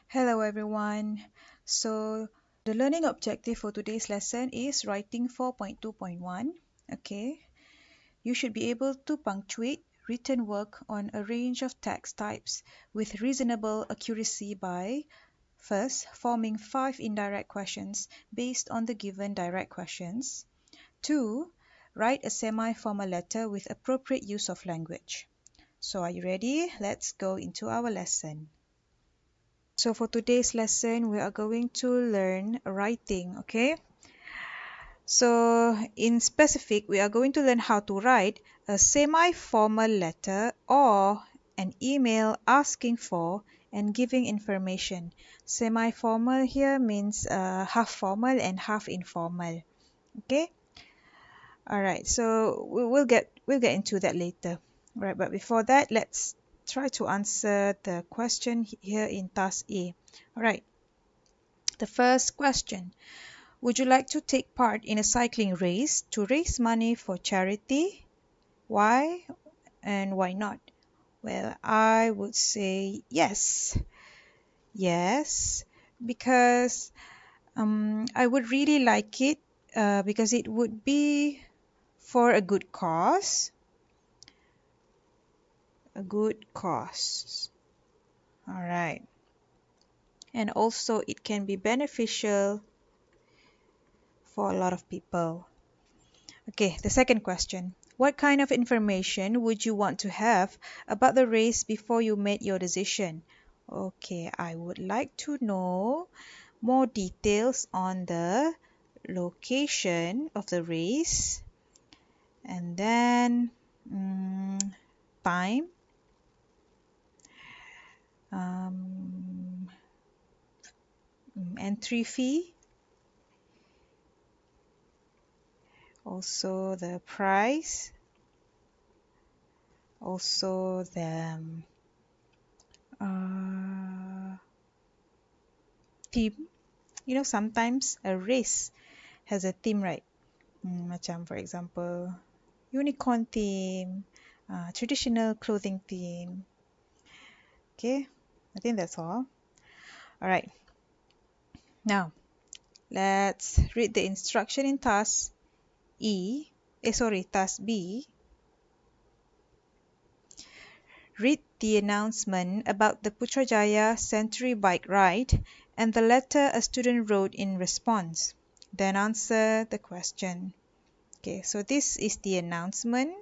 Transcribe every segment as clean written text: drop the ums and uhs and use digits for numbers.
Hello everyone. The learning objective for today's lesson is writing 4.2.1. Okay. You should be able to punctuate written work on a range of text types with reasonable accuracy by first forming 5 indirect questions based on the given direct questions. 2. Write a semi-formal letter with appropriate use of language. So are you ready? Let's go into our lesson. So for today's lesson, we are going to learn writing, okay? So in specific, we are going to learn how to write a semi-formal letter or an email asking for and giving information. Semi-formal here means half formal and half informal, okay? All right, so we'll get into that later. All right, but before that, let's try to answer the question here in task A. All right. The first question: would you like to take part in a cycling race to raise money for charity? Why and why not? Well, I would say yes. Yes, because I would really like it because it would be for a good cause. A good cause. All right. And also, it can be beneficial for a lot of people. Okay, the second question. What kind of information would you want to have about the race before you made your decision? Okay, I would like to know more details on the location of the race and then time, um, entry fee, also the price, also the uh, theme. Sometimes a race has a theme, right? Macam for example, unicorn theme, traditional clothing theme. Okay, I think that's all. All right, now let's read the instruction in task task B. Read the announcement about the Putrajaya Century Bike Ride and the letter a student wrote in response. Then answer the question. Okay, so this is the announcement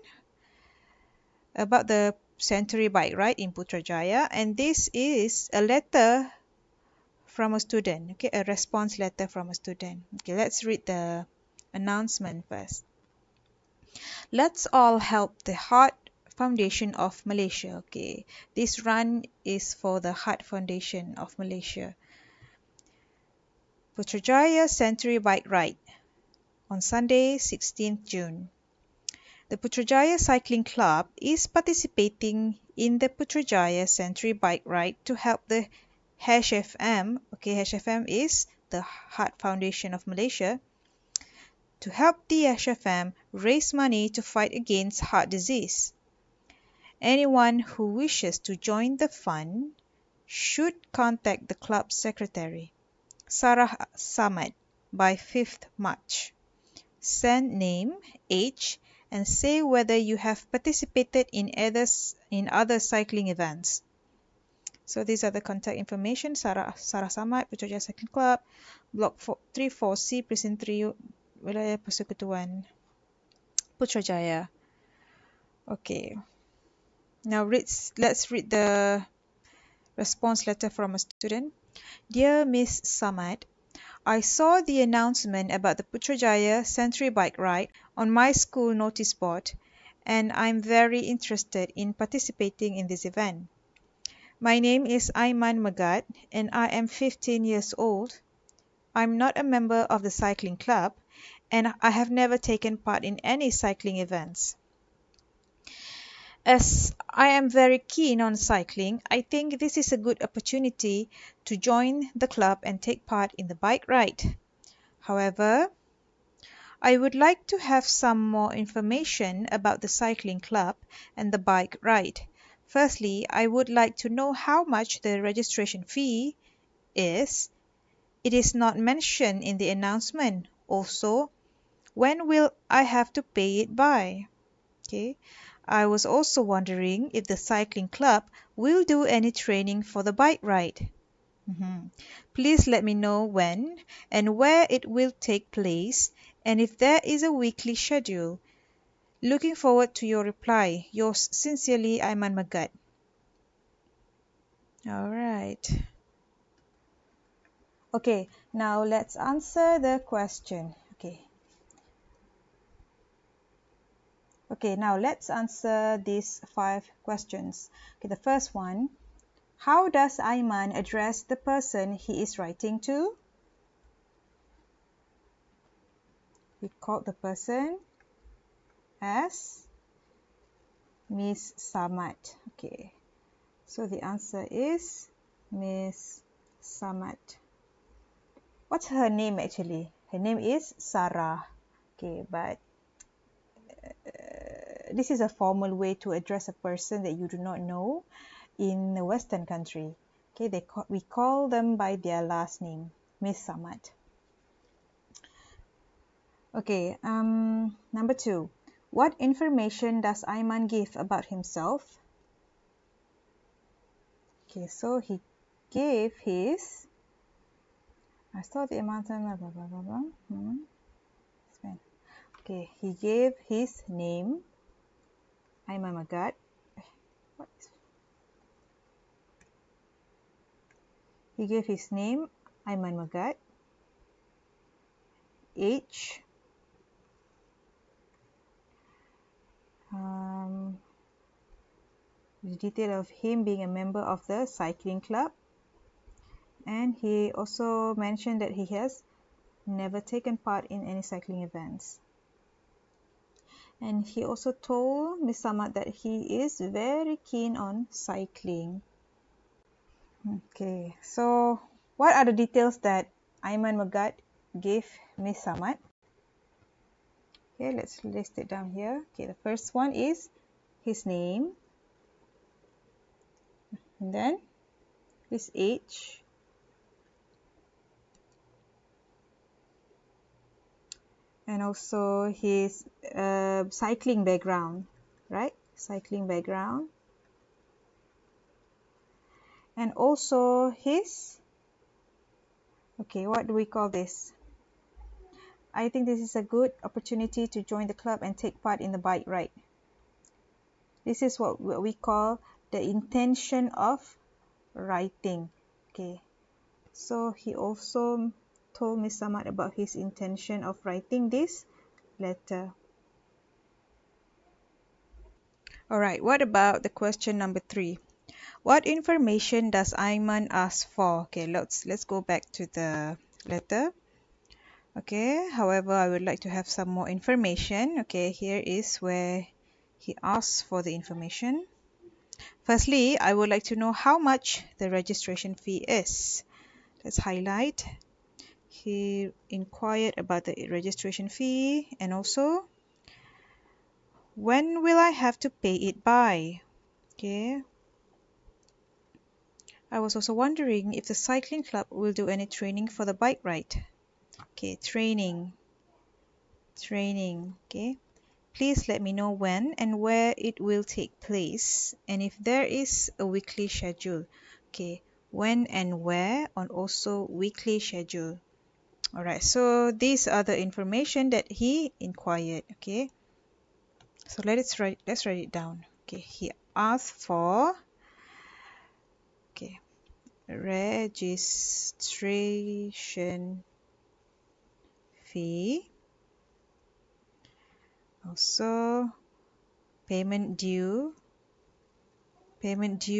about the Century Bike Ride in Putrajaya, and this is a letter from a student, okay, a response letter from a student. Okay, let's read the announcement first. Let's all help the Heart Foundation of Malaysia. Okay, this run is for the Heart Foundation of Malaysia. Putrajaya Century Bike Ride on Sunday, 16th June. The Putrajaya Cycling Club is participating in the Putrajaya Century Bike Ride to help the HFM, okay, HFM is the Heart Foundation of Malaysia, to help the HFM raise money to fight against heart disease. Anyone who wishes to join the fund should contact the club secretary, Sarah Samad, by 5th March. Send name, age, and say whether you have participated in other cycling events. So these are the contact information. Sarah Samad, Putrajaya Cycling Club, Block 34C, Precinct 3, Wilayah Persekutuan, Putrajaya. Okay. Now let's read the response letter from a student. Dear Miss Samad, I saw the announcement about the Putrajaya Century Bike Ride on my school notice board, and I'm very interested in participating in this event. My name is Aiman Magad, and I am 15 years old. I'm not a member of the cycling club, and I have never taken part in any cycling events. As I am very keen on cycling, I think this is a good opportunity to join the club and take part in the bike ride. However, I would like to have some more information about the cycling club and the bike ride. Firstly, I would like to know how much the registration fee is, it is not mentioned in the announcement. Also, when will I have to pay it by? Okay. I was also wondering if the cycling club will do any training for the bike ride. Please let me know when and where it will take place and if there is a weekly schedule. Looking forward to your reply. Yours sincerely, Aiman Magat. All right. Okay, now let's answer the question. Okay, now let's answer these 5 questions. Okay, the first one, how does Aiman address the person he is writing to? He called the person as Miss Samad. Okay, so the answer is Miss Samad. What's her name actually? Her name is Sarah. Okay, but this is a formal way to address a person that you do not know in a Western country. Okay, we call them by their last name, Miss Samad. Okay, number 2. What information does Aiman give about himself? Okay, so he gave his, I saw the amount of blah, blah, blah, blah. Okay, he gave his name, Aiman Magat. He gave his name, Aiman Magat, age, the detail of him being a member of the cycling club, and he also mentioned that he has never taken part in any cycling events. And he also told Miss Samad that he is very keen on cycling. Okay, so what are the details that Aiman Magat gave Miss Samad? Okay, let's list it down here. Okay, the first one is his name, and then his age, and also his cycling background, right? Cycling background, and also his, okay, what do we call this? I think this is a good opportunity to join the club and take part in the bike ride. This is what we call the intention of writing. Okay, so he also told Miss Samad about his intention of writing this letter. Alright, what about the question number 3? What information does Aiman ask for? Okay, let's go back to the letter. Okay, however, I would like to have some more information. Okay, here is where he asks for the information. Firstly, I would like to know how much the registration fee is. Let's highlight. He inquired about the registration fee and also when will I have to pay it by? Okay. I was also wondering if the cycling club will do any training for the bike ride. Okay, training. Okay. Please let me know when and where it will take place and if there is a weekly schedule. Okay, when and where, and also weekly schedule. Alright, so these are the information that he inquired. Okay, so let's write it down. Okay, he asked for registration fee, also payment due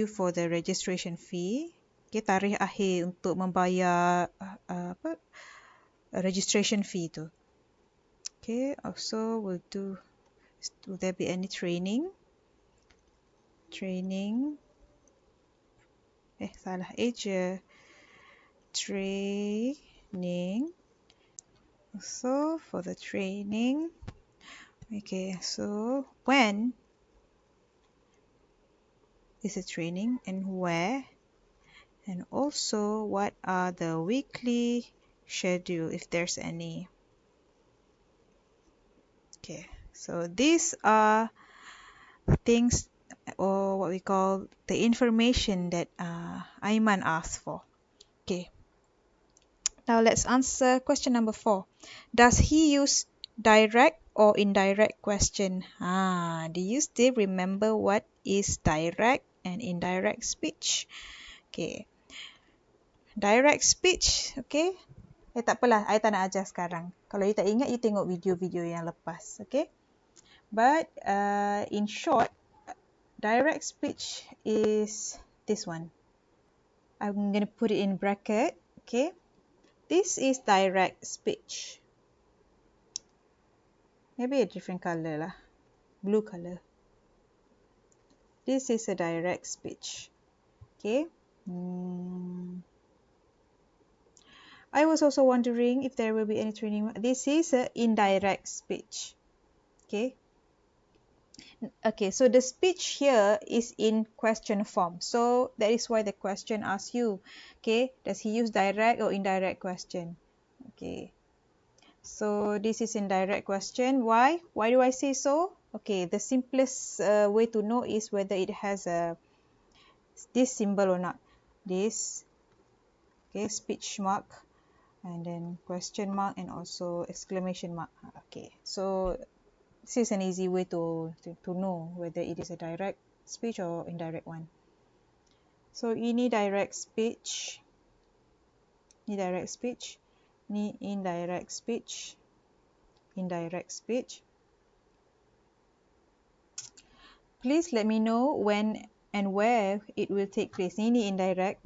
for the registration fee. Okay, tarikh akhir untuk membayar registration fee tu. Okay, also will there be any training? Salah eja. Training. So for the training, okay, so when is the training and where? And also, what are the weekly schedule, if there's any. Okay, so these are things, or what we call the information that Aiman asked for. Okay, now let's answer question number 4. Does he use direct or indirect question? Do you still remember what is direct and indirect speech? Okay, direct speech, okay. Tak apalah, I tak nak ajar sekarang. Kalau you tak ingat, you tengok video-video yang lepas, okay. But in short, direct speech is this one. I'm going to put it in bracket, okay. This is direct speech. Maybe a different color lah. Blue color. This is a direct speech. Okay. I was also wondering if there will be any training. This is a indirect speech. Okay. Okay, so the speech here is in question form. So that is why the question asks you, okay, does he use direct or indirect question? Okay. So this is indirect question. Why? Why do I say so? Okay, the simplest way to know is whether it has this symbol or not. This, okay, speech mark, and then question mark, and also exclamation mark. Okay, so this is an easy way to know whether it is a direct speech or indirect one. So ini direct speech, ni direct speech, ni indirect speech, indirect speech. Please let me know when and where it will take place. Ini indirect,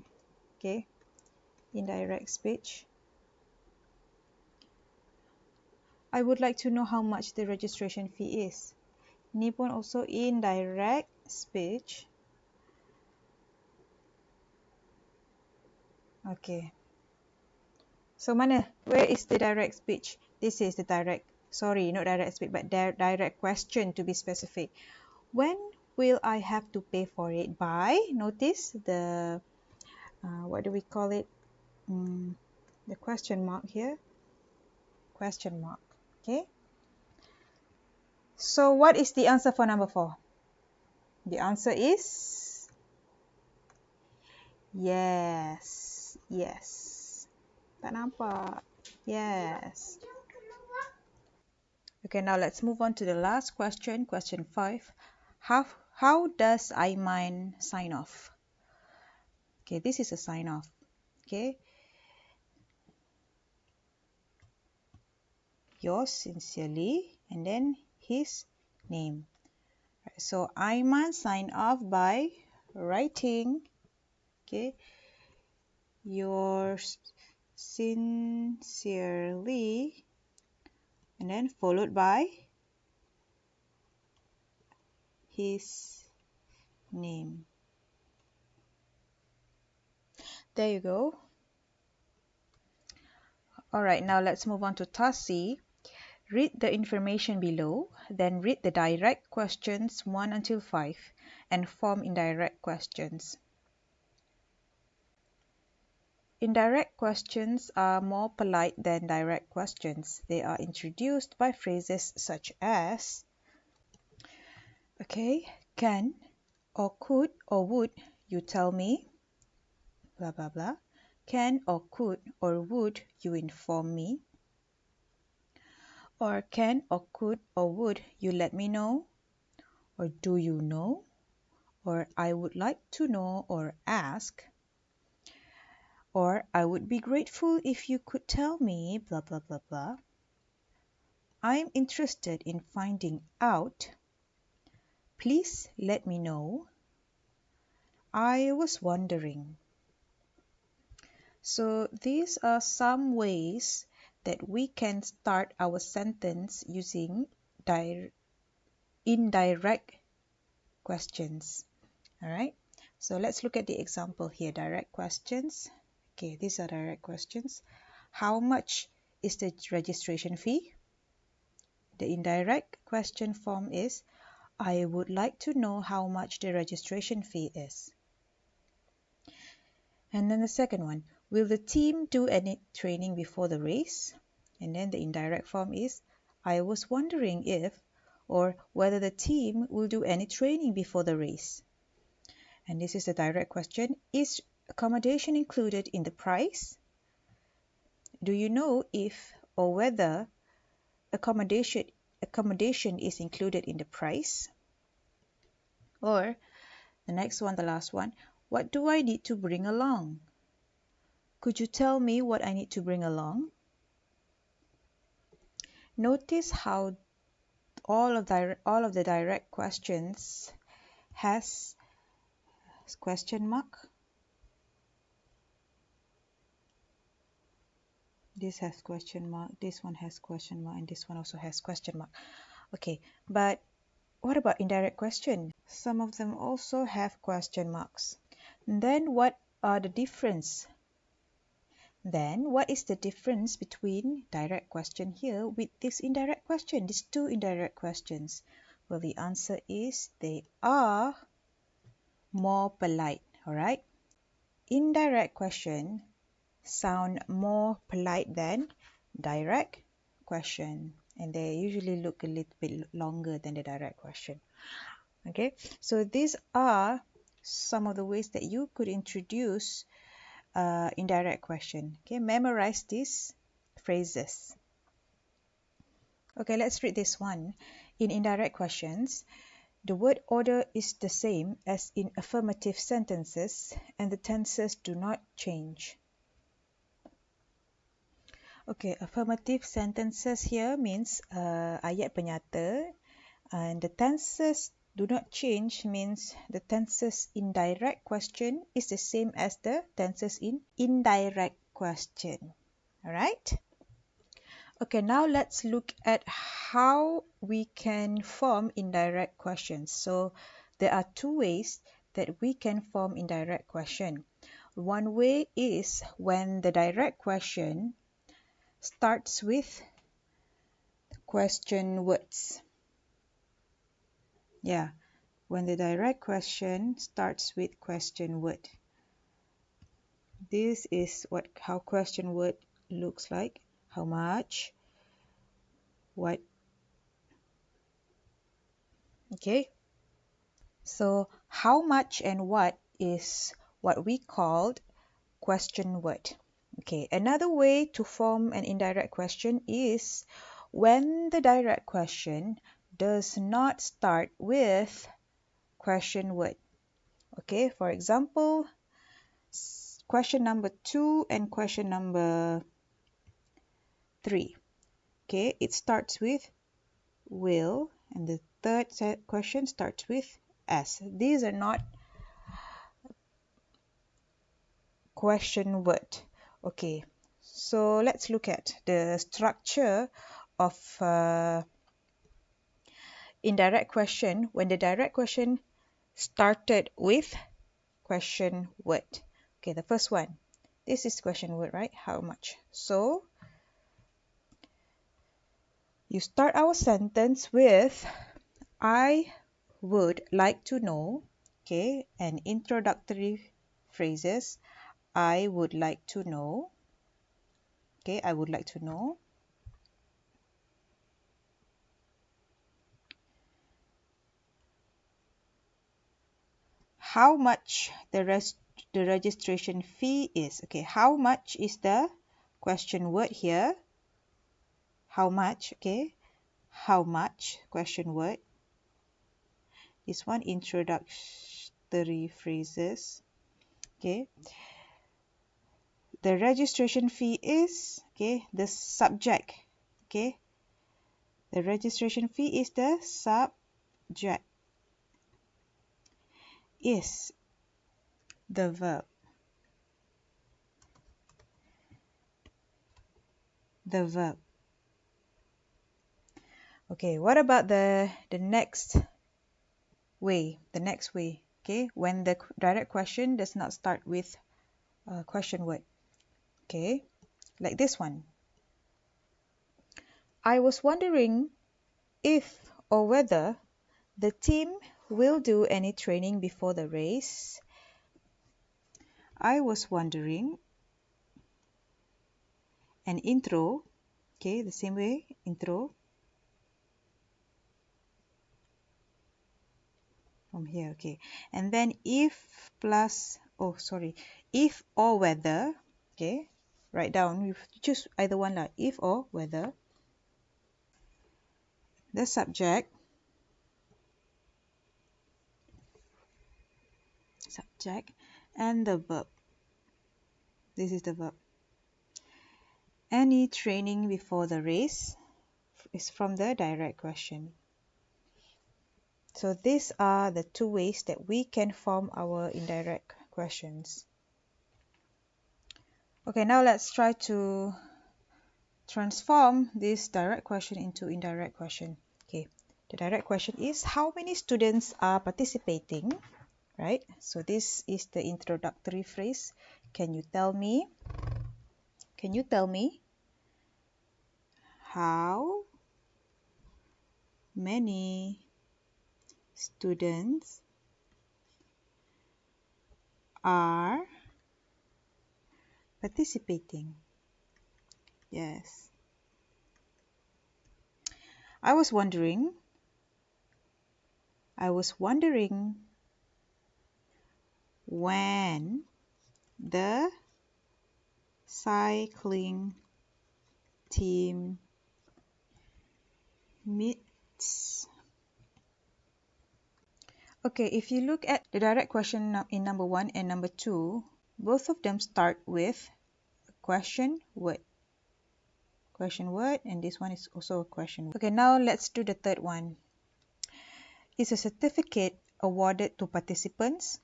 okay, indirect speech. I would like to know how much the registration fee is. Ini pun also indirect speech. Okay. So mana? Where is the direct speech? This is the direct, sorry, not direct speech, but direct question to be specific. When will I have to pay for it? By, notice the, what do we call it? The question mark here. Question mark. Okay. So what is the answer for number 4? The answer is yes. Yes. Tak nampak. Yes. Okay, now let's move on to the last question, question 5. How does Aiman sign off? Okay, this is a sign off. Okay. Yours sincerely, and then his name. So Aiman signed off by writing, okay, yours sincerely, and then followed by his name. There you go. Alright, now let's move on to task C. Read the information below, then read the direct questions 1 until 5 and form indirect questions. Indirect questions are more polite than direct questions. They are introduced by phrases such as, okay, can or could or would you tell me, blah blah blah. Can or could or would you inform me? Or can or could or would you let me know? Or do you know? Or I would like to know or ask. Or I would be grateful if you could tell me, blah blah blah blah. I'm interested in finding out. Please let me know. I was wondering. So these are some ways that we can start our sentence using indirect questions. All right. So let's look at the example here. Direct questions. Okay, these are direct questions. How much is the registration fee? The indirect question form is, I would like to know how much the registration fee is. And then the second one, will the team do any training before the race? And then the indirect form is, I was wondering if, or whether the team will do any training before the race. And this is the direct question, is accommodation included in the price? Do you know if or whether accommodation is included in the price? Or the next one, the last one, what do I need to bring along? Could you tell me what I need to bring along? Notice how all of the direct questions has question mark. This has question mark, this one has question mark, and this one also has question mark. Okay, but what about indirect question? Some of them also have question marks. And then what are the difference? Then what is the difference between direct question here with this indirect question, these two indirect questions? Well, the answer is they are more polite, all right? Indirect question sound more polite than direct question, and they usually look a little bit longer than the direct question. Okay, so these are some of the ways that you could introduce indirect question. Okay, memorize these phrases. Okay, let's read this one. In indirect questions, the word order is the same as in affirmative sentences and the tenses do not change. Okay, affirmative sentences here means ayat penyata, and the tenses do not change means the tenses in direct question is the same as the tenses in indirect question. All right? Okay, now let's look at how we can form indirect questions. So there are two ways that we can form indirect question. One way is when the direct question starts with question words. Yeah, when the direct question starts with question word. This is how question word looks like. How much? What? Okay. So how much and what is what we called question word. Okay, another way to form an indirect question is when the direct question does not start with question word. Okay, for example, question number 2 and question number 3. Okay, it starts with will, and the third question starts with S. These are not question word. Okay, so let's look at the structure of indirect question when the direct question started with question word. Okay, the first one. This is question word, right? How much? So you start our sentence with I would like to know. Okay, and introductory phrases. I would like to know. Okay, I would like to know. How much the registration fee is. Okay, how much is the question word here? How much? Okay, how much question word. This one introductory phrases. Okay, the registration fee is, okay, the subject. Okay, the registration fee is the subject. Is the verb. The verb. Okay, what about the next way? The next way, okay, when the direct question does not start with a question word. Okay, like this one. I was wondering if or whether the team will do any training before the race. I was wondering, an intro, okay, the same way, intro, from here, okay, and then if plus, oh sorry, if or whether, okay, write down, you choose either one lah, if or whether the subject and the verb, this is the verb, any training before the race is from the direct question. So these are the two ways that we can form our indirect questions. Okay, now let's try to transform this direct question into indirect question. Okay, the direct question is how many students are participating, right? So this is the introductory phrase. Can you tell me how many students are participating? Yes. I was wondering when the cycling team meets. Okay, if you look at the direct question in number 1 and number 2, both of them start with a question word, and this one is also a question word. Okay, now let's do the third one. Is a certificate awarded to participants?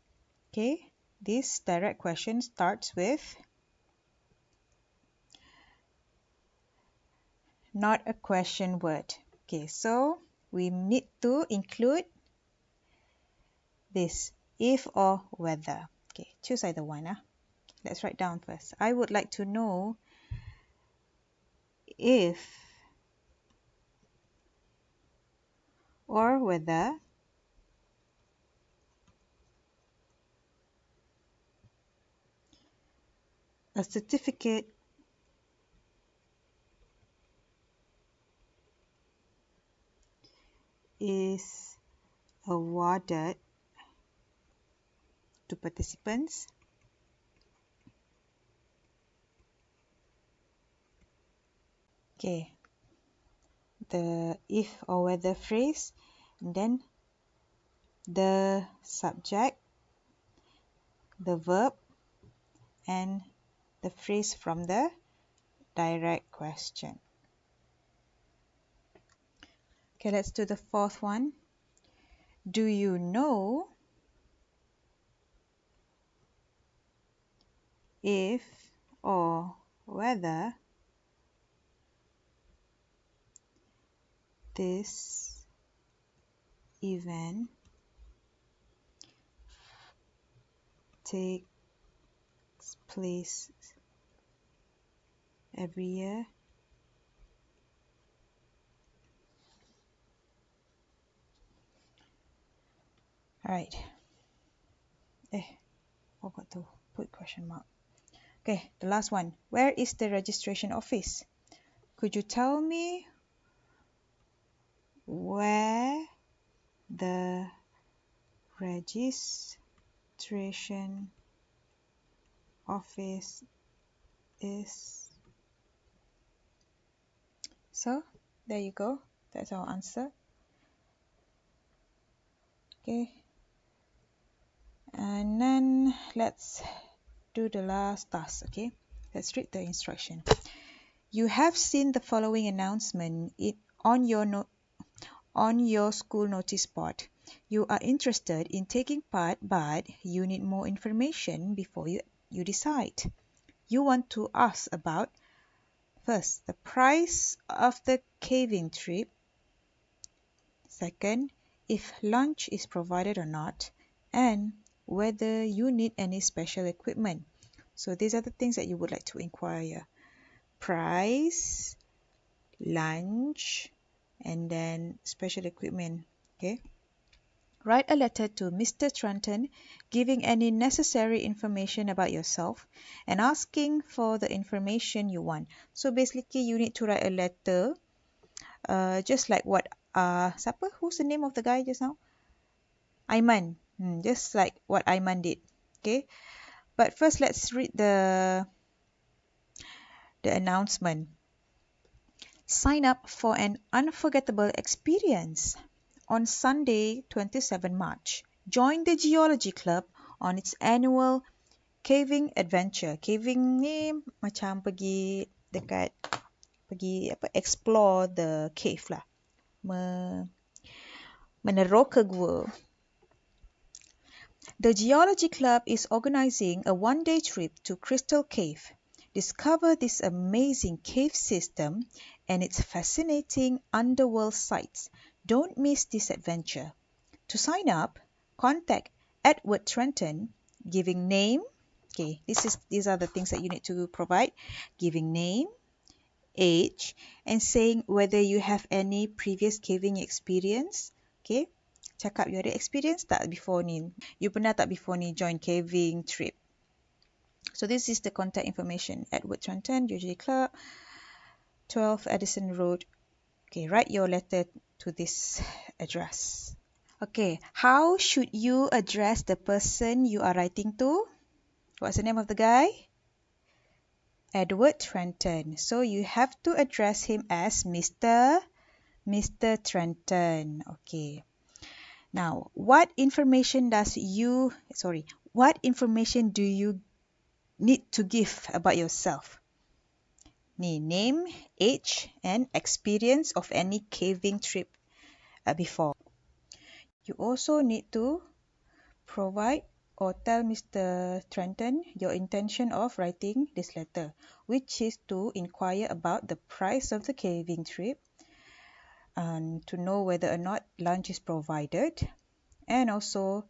Okay, this direct question starts with not a question word. Okay, so we need to include this, if or whether. Okay, choose either one. Let's write down first. I would like to know if or whether a certificate is awarded to participants. Okay, the if or whether phrase, and then the subject, the verb, and the phrase from the direct question. Okay, let's do the fourth one. Do you know if or whether this event takes place every year? Alright. Forgot to put question mark. Okay, the last one. Where is the registration office? Could you tell me where the registration office is? So, there you go. That's our answer. Okay. And then let's do the last task, okay? Let's read the instruction. You have seen the following announcement on your school notice board. You are interested in taking part, but you need more information before you decide. You want to ask about, first, the price of the caving trip. Second, if lunch is provided or not, and whether you need any special equipment. So these are the things that you would like to inquire. Price, lunch, and then special equipment. Okay. Write a letter to Mr. Trenton giving any necessary information about yourself and asking for the information you want. So basically you need to write a letter just like what siapa? Who's the name of the guy just now? Aiman. Just like what Aiman did. Okay. But first let's read the announcement. Sign up for an unforgettable experience. On Sunday, 27 March, join the Geology Club on its annual caving adventure. Caving ni macam pergi explore the cave lah. Meneroka gua. The Geology Club is organizing a one-day trip to Crystal Cave. Discover this amazing cave system and its fascinating underworld sites. Don't miss this adventure. To sign up, contact Edward Trenton, giving name. Okay, these are the things that you need to provide. Giving name, age, and saying whether you have any previous caving experience. Okay, cakap you ada experience tak before ni? You pernah tak before ni join caving trip? So this is the contact information. Edward Trenton, Geology Club, 12 Addison Road. Okay, write your letter to this address. Okay, how should you address the person you are writing to? What's the name of the guy? Edward Trenton. So you have to address him as Mr. Trenton. Okay. Now, what information do you need to give about yourself? Name, age, and experience of any caving trip before. You also need to provide or tell Mr. Trenton your intention of writing this letter, which is to inquire about the price of the caving trip and to know whether or not lunch is provided, and also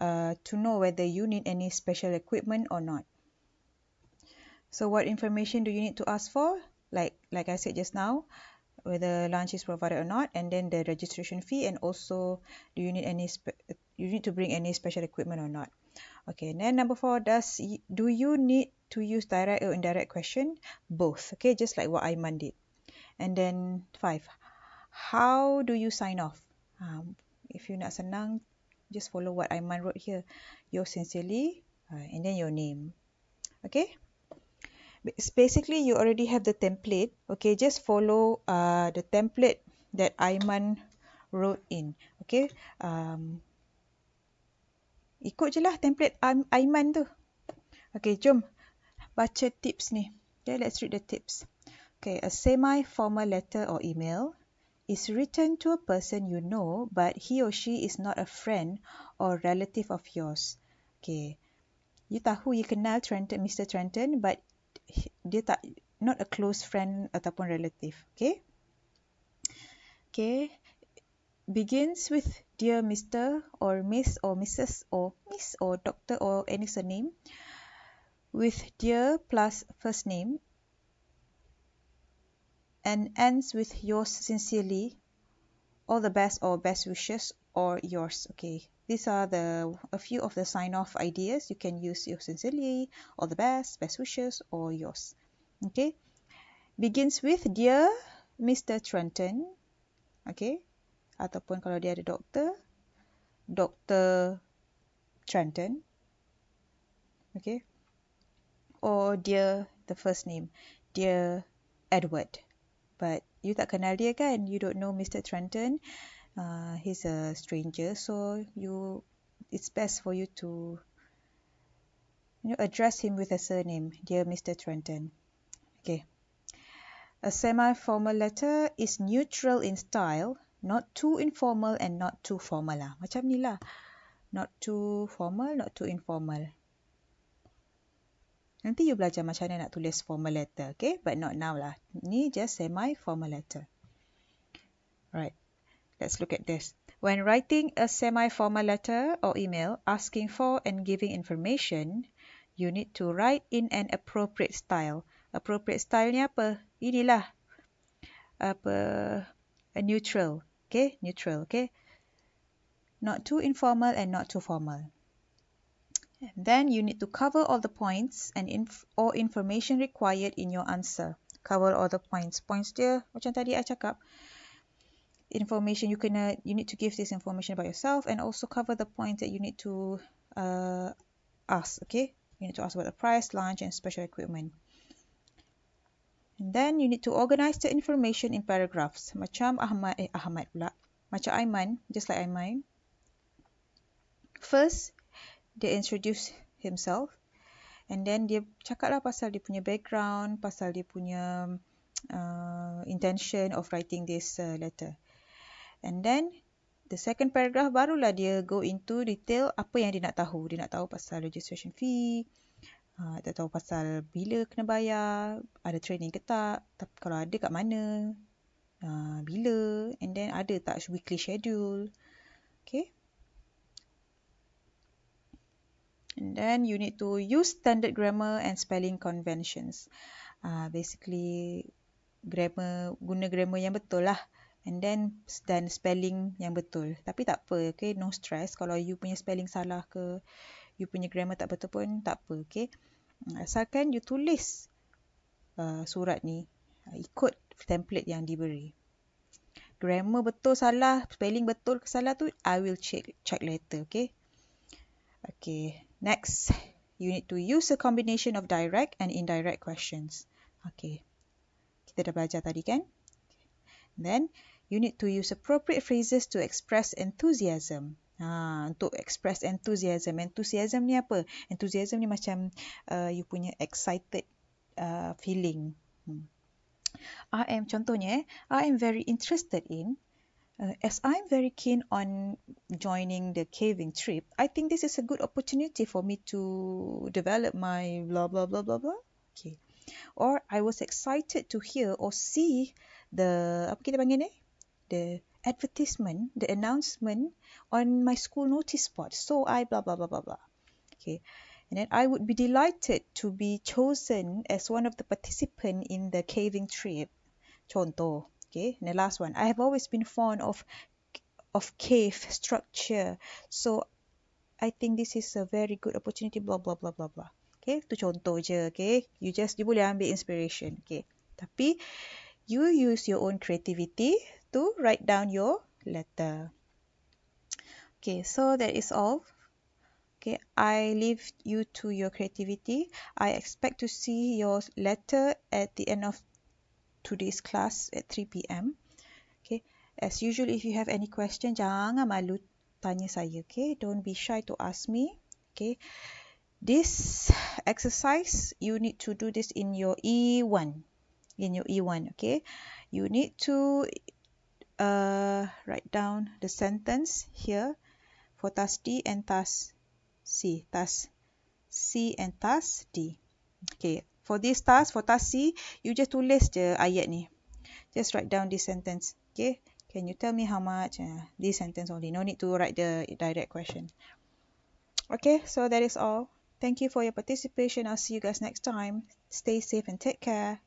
to know whether you need any special equipment or not. So what information do you need to ask for? Like I said just now, whether lunch is provided or not, and then the registration fee, and also do you need you need to bring any special equipment or not. Okay, and then number 4, do you need to use direct or indirect question? Both. Okay, just like what Aiman did. And then 5, how do you sign off? If you nak senang, just follow what Aiman wrote here. Yours sincerely, and then your name. Okay, basically you already have the template. Okay, just follow the template that Aiman wrote in. Okay, ikut je lah template Aiman tu. Okay, jom baca tips ni. Okay, let's read the tips. Okay, a semi-formal letter or email is written to a person you know, but he or she is not a friend or relative of yours. Okay, you tahu you kenal Trenton, Mr. Trenton, but dia not a close friend ataupun relative. Okay. Okay. Begins with dear Mr. or Miss or Mrs. or Miss or Doctor or any surname with dear plus first name and ends with yours sincerely, all the best or best wishes or yours. Okay, these are a few of the sign-off ideas. You can use yours sincerely, all the best wishes or yours. Okay, begins with dear Mr. Trenton. Okay, ataupun kalau dia ada Dr. Trenton. Okay, or dear the first name, dear Edward. But you tak kenal dia kan, you don't know Mr. Trenton. He's a stranger, so it's best for you to address him with a surname, dear Mr. Trenton. Okay. A semi-formal letter is neutral in style, not too informal and not too formal lah. Macam ni lah. Not too formal, not too informal. Nanti you belajar macam mana nak tulis formal letter, okay? But not now lah. Ni just semi-formal letter. Right. Let's look at this. When writing a semi-formal letter or email asking for and giving information, you need to write in an appropriate style. Appropriate style ni apa? Inilah. A neutral. Okay? Neutral. Okay? not too informal and not too formal. And then you need to cover all the points and or information required in your answer. Cover all the points. Points dia macam tadi I cakap, information you need to give this information about yourself and also cover the points that you need to ask. Okay, you need to ask about the price, lunch and special equipment. And then you need to organize the information in paragraphs. Macam Ahmad pula. Macam Aiman, just like Aiman. First, dia introduce himself and then dia cakap lah pasal dia punya background, pasal dia punya intention of writing this letter. And then the second paragraph barulah dia go into detail apa yang dia nak tahu. Dia nak tahu pasal registration fee, dia tahu pasal bila kena bayar, ada training ke tak, tapi kalau ada kat mana, bila, and then ada tak weekly schedule. Okay. And then you need to use standard grammar and spelling conventions. Basically, guna grammar yang betul lah. And then spelling yang betul. Tapi tak apa, okay? No stress. Kalau you punya spelling salah ke, you punya grammar tak betul pun, tak apa, okay? Asalkan you tulis surat ni, ikut template yang diberi. Grammar betul salah, spelling betul ke salah tu, I will check later, okay? Okay, next, you need to use a combination of direct and indirect questions. Okay, kita dah belajar tadi kan? Then, you need to use appropriate phrases to express enthusiasm. Untuk express enthusiasm. Enthusiasm ni apa? Enthusiasm ni macam you punya excited feeling. Contohnya, I am very interested in, as I'm very keen on joining the caving trip, I think this is a good opportunity for me to develop my blah blah blah blah blah. Okay. Or I was excited to hear or see the apa kita panggil ni? The advertisement, the announcement on my school notice board. So I blah blah blah blah blah. Okay. And then I would be delighted to be chosen as one of the participants in the caving trip. Contoh. Okay, and the last one. I have always been fond of cave structure. So, I think this is a very good opportunity, blah, blah, blah, blah, blah. Okay, tu contoh je, okay. You boleh ambil inspiration, okay. Tapi, you use your own creativity to write down your letter. Okay, so that is all. Okay, I leave you to your creativity. I expect to see your letter at the end of today's class at 3 p.m. Okay, as usual, if you have any question, jangan malu tanya saya. Okay, don't be shy to ask me. Okay, this exercise you need to do this in your E1. Okay, you need to write down the sentence here for task D and task C. Task C and task D. Okay. For this task, for task C, you just tulis je ayat ni. Just write down this sentence. Okay. Can you tell me how much? This sentence only. No need to write the direct question. Okay. So that is all. Thank you for your participation. I'll see you guys next time. Stay safe and take care.